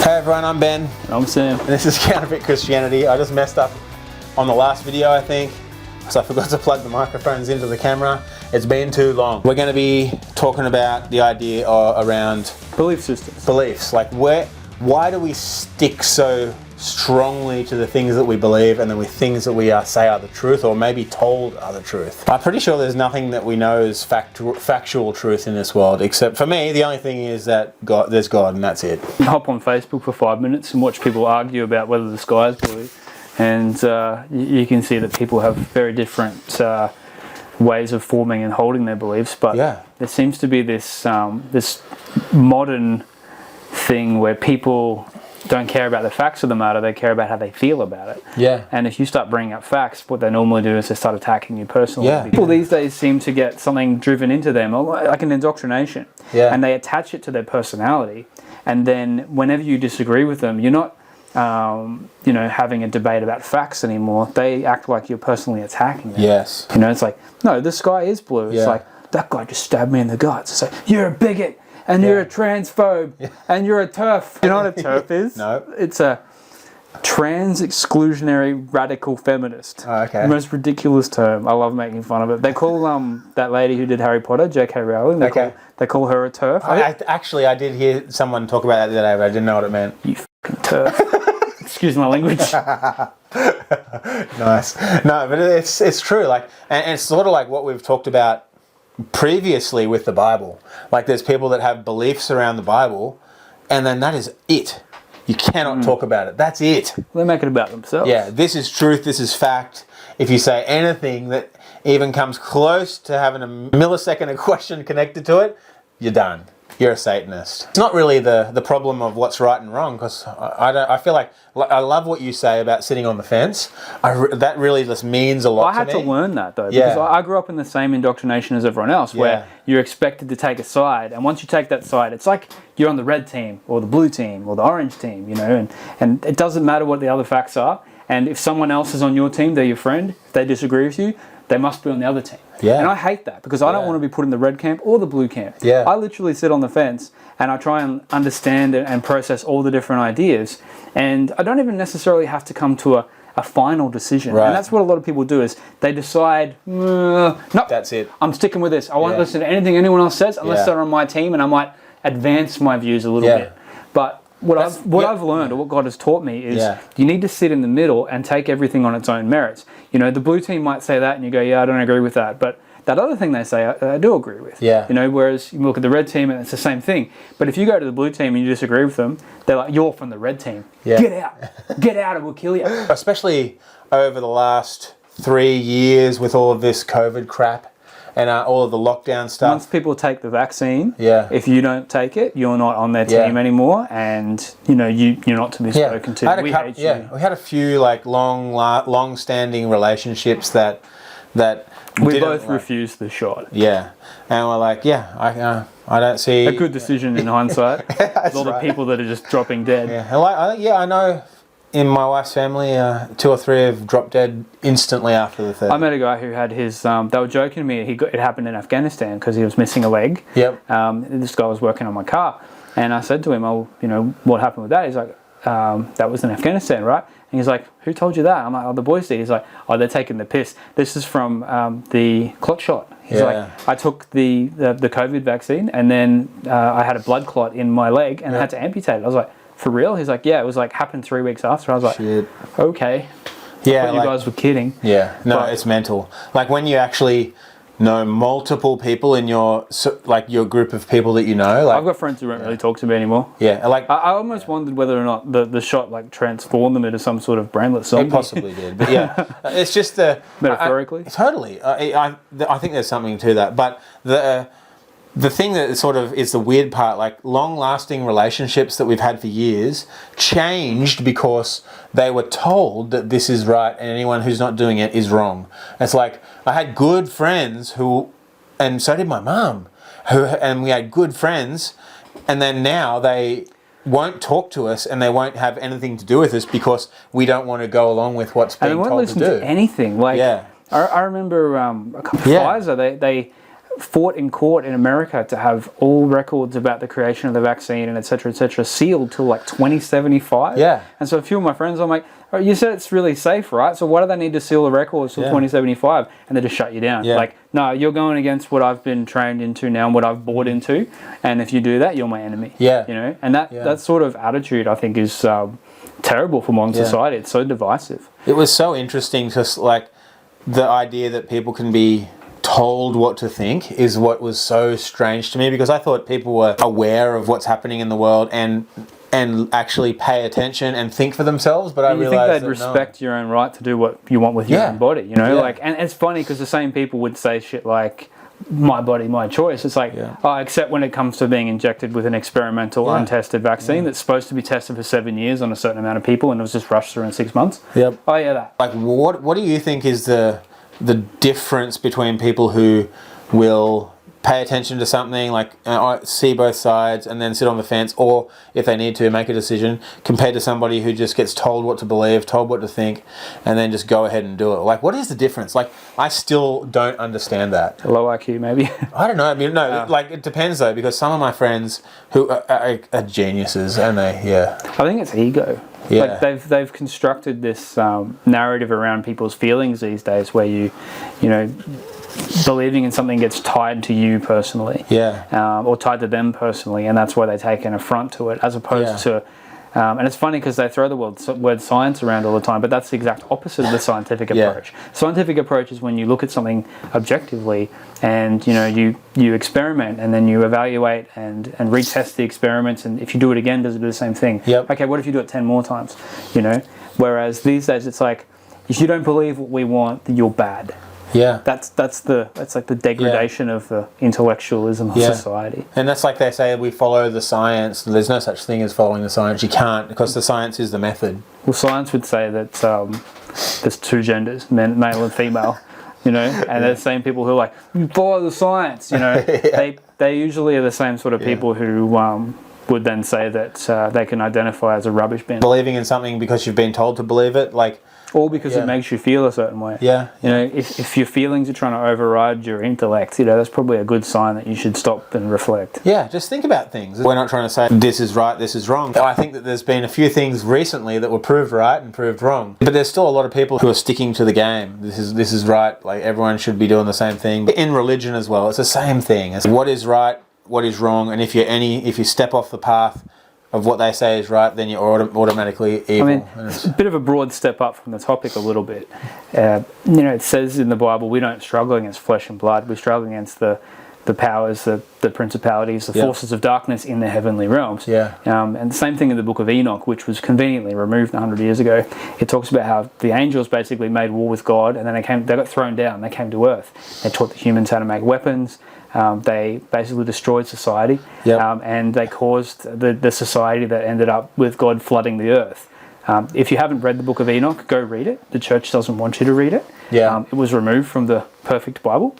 Hey everyone, I'm Ben. I'm Sam. And this is Counterfeit Christianity. I just messed up on the last video, I think, so I forgot to plug the microphones into the camera. It's been too long. We're going to be talking about the idea around Belief systems. beliefs. Like why do we stick so strongly to the things that we believe and then with things that we say are the truth or maybe told are the truth? I'm pretty sure there's nothing that we know is factual truth in this world, except for me, the only thing is that there's God and that's it. Hop on Facebook for 5 minutes and watch people argue about whether the sky is blue, and you can see that people have very different ways of forming and holding their beliefs, but there seems to be this this modern thing where people don't care about the facts of the matter, they care about how they feel about it. Yeah. And if you start bringing up facts, what they normally do is they start attacking you personally. Yeah. People these days seem to get something driven into them, like an indoctrination. Yeah. And they attach it to their personality. And then whenever you disagree with them, you're not having a debate about facts anymore. They act like you're personally attacking them. Yes. It's like, no, the sky is blue. It's like, that guy just stabbed me in the guts. It's like, you're a bigot. And you're a transphobe, and you're a TERF. You know what a TERF is? No. It's a trans-exclusionary radical feminist. Oh, okay. The most ridiculous term. I love making fun of it. They call that lady who did Harry Potter, J.K. Rowling, they call her a TERF. I did hear someone talk about that the other day, but I didn't know what it meant. You fucking TERF. Excuse my language. Nice. No, but it's true. Like, and it's sort of like what we've talked about previously with the Bible. Like, there's people that have beliefs around the Bible, and then that is it. You cannot talk about it. That's it. They make it about themselves. Yeah, this is truth, this is fact. If you say anything that even comes close to having a millisecond of question connected to it, you're done. You're a Satanist. It's not really the problem of what's right and wrong, because I feel like I love what you say about sitting on the fence. That really just means a lot to me. I had to learn that though, because I grew up in the same indoctrination as everyone else, where you're expected to take a side, and once you take that side, it's like you're on the red team or the blue team or the orange team, and it doesn't matter what the other facts are. And if someone else is on your team, they're your friend. If they disagree with you, they must be on the other team. Yeah. And I hate that, because I don't want to be put in the red camp or the blue camp. Yeah. I literally sit on the fence and I try and understand and process all the different ideas. And I don't even necessarily have to come to a final decision. Right. And that's what a lot of people do, is they decide, nope, that's it. I'm sticking with this. I won't listen to anything anyone else says unless they're on my team, and I might advance my views a little bit. But what I've learned, or what God has taught me, is you need to sit in the middle and take everything on its own merits. The blue team might say that, and you go, yeah, I don't agree with that. But that other thing they say, I do agree with. Yeah. Whereas you look at the red team, and it's the same thing. But if you go to the blue team and you disagree with them, they're like, you're from the red team. Yeah. Get out, or we'll kill you. Especially over the last 3 years with all of this COVID crap. And all of the lockdown stuff. Once people take the vaccine, if you don't take it, you're not on their team anymore, and you're not to be spoken to. We hate you. We had a few like long-standing relationships that we both refused the shot. Yeah, and we're like, I don't see a good decision in hindsight. With all the people that are just dropping dead. Yeah, and I know. In my wife's family, 2 or 3 have dropped dead instantly after the third. I met a guy who had his. They were joking to me. It happened in Afghanistan because he was missing a leg. Yep. This guy was working on my car, and I said to him, "Oh, what happened with that?" He's like, "That was in Afghanistan, right?" And he's like, "Who told you that?" I'm like, "Oh, the boys did." He's like, "Oh, they're taking the piss. This is from the clot shot." He's like, "I took the COVID vaccine, and then I had a blood clot in my leg, and I had to amputate it." I was like, "For real?" He's like, "Yeah, it was like happened 3 weeks after." I was like, "Shit. Okay." Yeah, I thought you guys were kidding. Yeah, no, it's mental. Like when you actually know multiple people in your group of people that you know. Like, I've got friends who don't really talk to me anymore. Yeah, like I almost wondered whether or not the shot transformed them into some some brainless zombie. It possibly did, but it's just metaphorically. Totally, I think there's something to that, but the thing that sort of is the weird part, like long-lasting relationships that we've had for years, changed because they were told that this is right and anyone who's not doing it is wrong. It's like, I had good friends and so did my mum, and we had good friends, and then now they won't talk to us and they won't have anything to do with us because we don't want to go along with what's being told to do. And they won't listen to anything. I remember a couple of Pfizer, fought in court in America to have all records about the creation of the vaccine and et cetera, sealed till like 2075. Yeah. And so a few of my friends, I'm like, oh, you said it's really safe, right? So why do they need to seal the records till 2075? And they just shut you down. Yeah. Like, no, you're going against what I've been trained into now and what I've bought into. And if you do that, you're my enemy. Yeah. You know, and that sort of attitude, I think, is terrible for modern society. It's so divisive. It was so interesting, just like the idea that people can be told what to think is what was so strange to me, because I thought people were aware of what's happening in the world and actually pay attention and think for themselves. But I realized think they'd that respect your own right to do what you want with your own body, you know? Like, and it's funny because the same people would say shit like, my body, my choice. It's like, except when it comes to being injected with an experimental, untested vaccine that's supposed to be tested for 7 years on a certain amount of people and it was just rushed through in 6 months. Yep. Oh yeah, that. Like, what do you think is the difference between people who will pay attention to something, like see both sides and then sit on the fence, or if they need to make a decision, compared to somebody who just gets told what to believe, told what to think, and then just go ahead and do it? Like, what is the difference? Like, I still don't understand that. Low IQ, maybe. I don't know. I mean, no, like, it depends though, because some of my friends who are geniuses, and I think it's ego. Yeah. Like they've constructed this narrative around people's feelings these days, where you know, believing in something gets tied to you personally, or tied to them personally, and that's why they take an affront to it, as opposed to. And it's funny because they throw the word science around all the time, but that's the exact opposite of the scientific approach. Scientific approach is when you look at something objectively, and you know you experiment, and then you evaluate and retest the experiments, and if you do it again, does it do the same thing? Okay, what if you do it 10 more times? You know, whereas these days it's like, if you don't believe what we want, then you're bad. That's like the degradation of the intellectualism of society. And that's like they say, we follow the science. There's no such thing as following the science. You can't, because the science is the method. Well, science would say that there's two genders, male and female, you know, and they're the same people who are like, you follow the science, you know. They usually are the same sort of people who would then say that they can identify as a rubbish bin. Believing in something because you've been told to believe it, like... Or because it makes you feel a certain way. You know, if your feelings are trying to override your intellect, you know, that's probably a good sign that you should stop and reflect. Yeah, just think about things. We're not trying to say this is right, this is wrong. I think that there's been a few things recently that were proved right and proved wrong. But there's still a lot of people who are sticking to the game. This is right, like everyone should be doing the same thing. But in religion as well, it's the same thing. It's what is right, what is wrong, and if you step off the path of what they say is right, then you're automatically evil. I mean, it's a bit of a broad step up from the topic a little bit. You know, it says in the Bible, we don't struggle against flesh and blood. We struggle against the powers, the principalities, the forces of darkness in the heavenly realms. And the same thing in the book of Enoch, which was conveniently removed 100 years ago. It talks about how the angels basically made war with God, and then they got thrown down. They came to earth. They taught the humans how to make weapons. They basically destroyed society, and they caused the society that ended up with God flooding the earth. If you haven't read the book of Enoch, go read it. The church doesn't want you to read it. It was removed from the perfect Bible,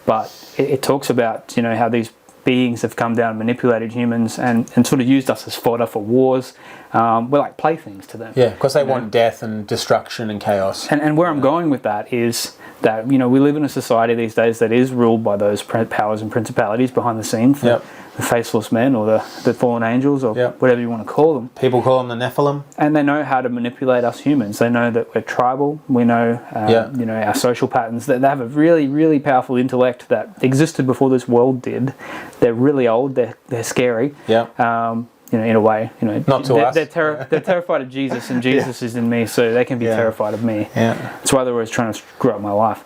but it talks about, you know, how these beings have come down and manipulated humans and sort of used us as fodder for wars. We're like playthings to them. Because they want death and destruction and chaos. And where I'm going with that is that, you know, we live in a society these days that is ruled by those powers and principalities behind the scenes, the faceless men or the fallen angels or whatever you want to call them. People call them the Nephilim. And they know how to manipulate us humans. They know that we're tribal. We know, you know, our social patterns. They have a really, really powerful intellect that existed before this world did. They're really old. They're scary. You know, in a way, you know, not to us. They're terrified of Jesus, and Jesus is in me, so they can be terrified of me. That's why they're always trying to screw up my life.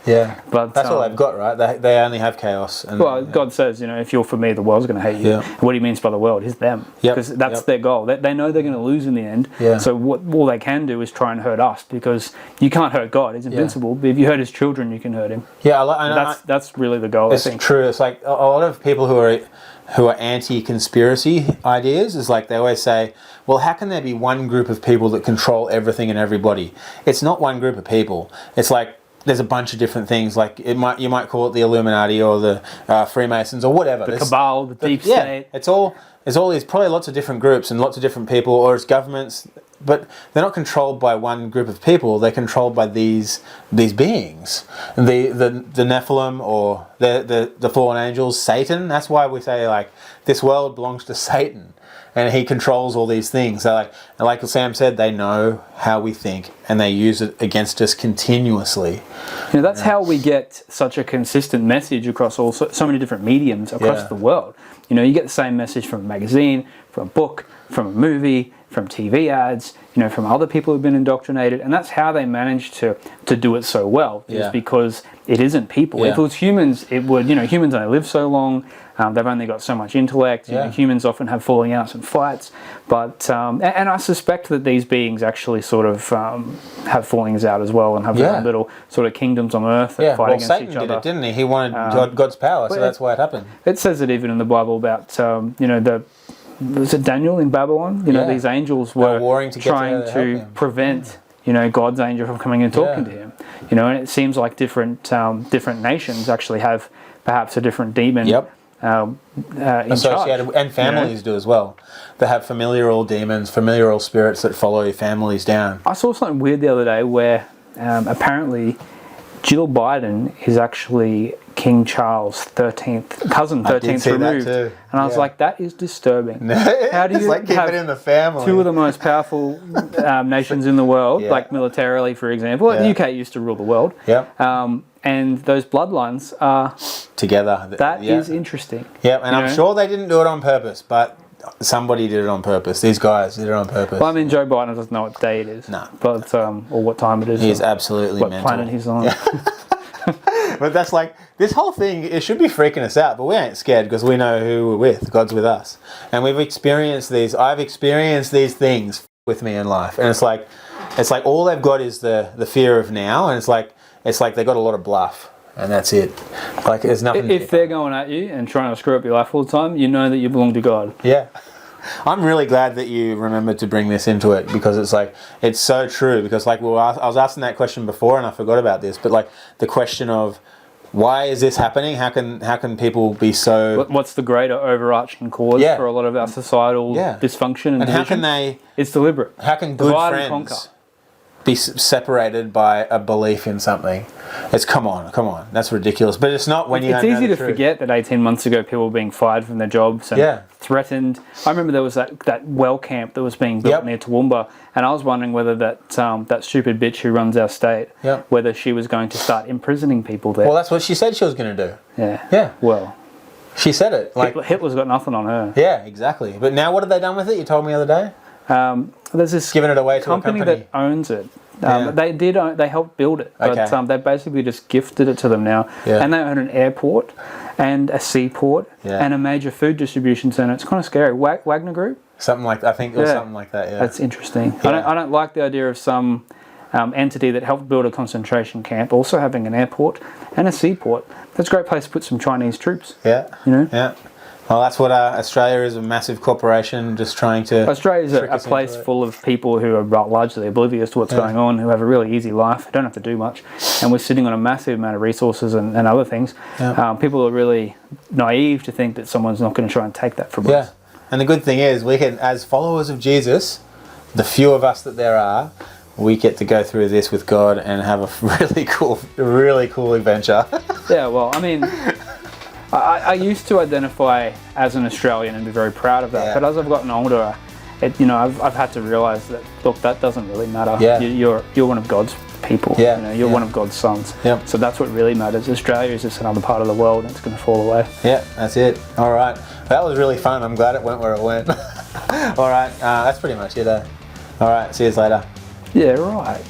But that's all they've got, right? They only have chaos. And, God says, you know, if you're for me, the world's going to hate you. And what he means by the world is them, because that's their goal. They know they're going to lose in the end. So all they can do is try and hurt us, because you can't hurt God; He's invincible. But if you hurt His children, you can hurt Him. That's really the goal. It's I think. True. It's like a lot of people who are anti-conspiracy ideas is like they always say, well, how can there be one group of people that control everything and everybody? It's not one group of people. It's like there's a bunch of different things. Like you might call it the Illuminati or the Freemasons or whatever. The cabal, the deep state. It's all. There's probably lots of different groups and lots of different people, or it's governments. but they're not controlled by one group of people. They're controlled by these beings, the Nephilim, or the fallen angels, Satan. That's why we say, like, this world belongs to Satan, and he controls all these things. So like Sam said, they know how we think, and they use it against us continuously. That's how we get such a consistent message across so many different mediums across the world. You get the same message from a magazine, from a book, from a movie, from TV ads, from other people who've been indoctrinated, and that's how they manage to do it so well, is because it isn't people. If it was humans, it would, humans only live so long, they've only got so much intellect, humans often have falling outs and fights, but, and I suspect that these beings actually sort of have fallings out as well, and have their own little sort of kingdoms on earth that fight against Satan each other. did it, didn't he? He wanted God's power, so that's why it happened. It says it even in the Bible about, was it Daniel in Babylon? These angels were trying to prevent, God's angel from coming and talking to him. And it seems like different nations actually have perhaps a different demon associated, and families do as well. They have familial demons, familial spirits that follow your families down. I saw something weird the other day where apparently Jill Biden is actually King Charles' 13th cousin, 13th removed, and I was like, that is disturbing. How do you keep it in the family? Two of the most powerful nations in the world, like militarily, for example, the UK used to rule the world. And those bloodlines are together. That is interesting. And I'm sure they didn't do it on purpose, but somebody did it on purpose. These guys did it on purpose. Well, I mean, Joe Biden doesn't know what day it is. No. But, or what time it is. He's absolutely what mental. What planet he's on. But that's like, this whole thing, it should be freaking us out, but we ain't scared because we know who we're with. God's with us. And I've experienced these things with me in life. And it's like all they've got is the fear of now, and it's like they got a lot of bluff. And that's it. Like, there's nothing. If they're going at you and trying to screw up your life all the time, you know that you belong to God. Yeah. I'm really glad that you remembered to bring this into it, because it's so true. Because I was asking that question before and I forgot about this, but like the question of why is this happening? How can people be so? What's the greater overarching cause for a lot of our societal dysfunction and division? How can they? It's deliberate. How can good divide friends and conquer be separated by a belief in something? It's come on, that's ridiculous. But it's not when you. It's easy to forget that 18 months ago people were being fired from their jobs and threatened. I remember there was that well camp that was being built near Toowoomba, and I was wondering whether that stupid bitch who runs our state, whether she was going to start imprisoning people there. Well, that's what she said she was going to do. Yeah. Well, she said it. Like Hitler's got nothing on her. Yeah, exactly. But now what have they done with it? You told me the other day. There's this giving it away to company a company that owns it. They helped build it, but they basically just gifted it to them now. And they own an airport and a seaport and a major food distribution centre. It's kind of scary. Wagner Group? Something like that. I think it was something like that, That's interesting. I don't like the idea of some entity that helped build a concentration camp also having an airport and a seaport. That's a great place to put some Chinese troops. Yeah. Well, that's what Australia is, a massive corporation just trying to... Australia is a place full of people who are largely oblivious to what's going on, who have a really easy life, don't have to do much, and we're sitting on a massive amount of resources and other things. People are really naive to think that someone's not going to try and take that from us. And the good thing is, we can, as followers of Jesus, the few of us that there are, we get to go through this with God and have a really cool adventure. Well, I mean... I used to identify as an Australian and be very proud of that, but as I've gotten older, I've had to realise that, look, that doesn't really matter. You're one of God's people. You're one of God's sons. So that's what really matters. Australia is just another part of the world, and it's going to fall away. That's it. All right, that was really fun. I'm glad it went where it went. All right, that's pretty much it. All right, see you later. Yeah, right.